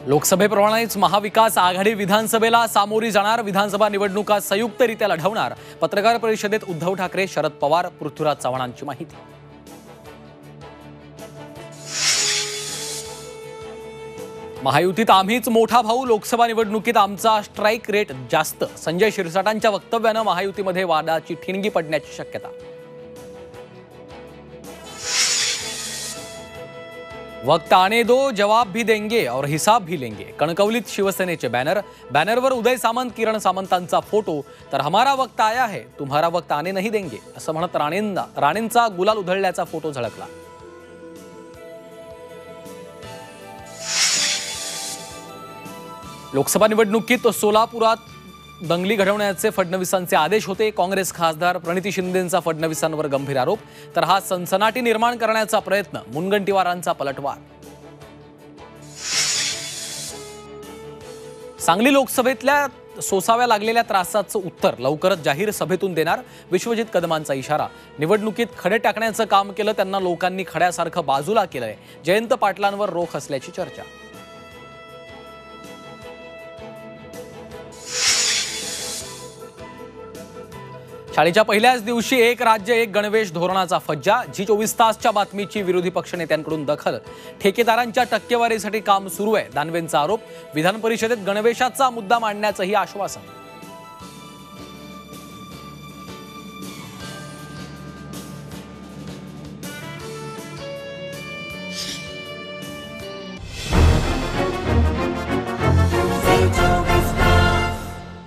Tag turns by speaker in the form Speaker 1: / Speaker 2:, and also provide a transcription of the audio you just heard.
Speaker 1: लोकसभेप्रमाणेच महाविकास आघाडी विधानसभेला सामोरी जाणार। विधानसभा निवडणुका संयुक्तरित्या लढवणार। पत्रकार परिषदेत उद्धव ठाकरे, शरद पवार, पृथ्वीराज चव्हाणांची माहिती। महायुतीत आम्हीच मोठा भाऊ, लोकसभा निवडणुकीत आमचा स्ट्राइक रेट जास्त। संजय शिरसाटांच्या वक्तव्याने महायुतीमध्ये वादाची ठिणगी पडण्याची शक्यता। वक्त आने दो, जवाब भी देंगे और हिसाब भी लेंगे। कणकवलीत शिवसेनेचे बॅनरवर उदय सामंत, किरण सामंतांचा फोटो, तर हमारा वक्त आया है, तुम्हारा वक्त आने नहीं देंगे असं म्हणत राणेंचा गुलाल उधळल्याचा फोटो झळकला। लोकसभा निवडणुकीत सोलापुरात दंगली घडवण्याचे फडणवीसांचे आदेश होते। काँग्रेस खासदार प्रणिती शिंदेंचा फडणवीसांवर गंभीर आरोप, तर हा सनसनाटी निर्माण करण्याचा प्रयत्न, मुनगंटीवारांचा पलटवार। सांगली लोकसभेतल्या सोसाव्या लागलेल्या त्रासाचं उत्तर लवकरच जाहीर सभेतून देणार, विश्वजित कदमांचा इशारा। निवडणुकीत खडे टाकण्याचं काम केलं, त्यांना लोकांनी खड्यासारखं बाजूला केलंय। जयंत पाटलांवर रोख असल्याची चर्चा। शाळेच्या पहिल्याच दिवशी एक राज्य एक गणवेश धोरणाचा फज्जा। जी24 तासच्या बातमीची विरोधी पक्षनेत्यांकडून दखल। ठेकेदारांच्या टक्केवारीसाठी काम सुरू आहे, दानवेंचा आरोप। विधान परिषदेत गणवेशाचा मुद्दा मांडण्याचंही आश्वासन।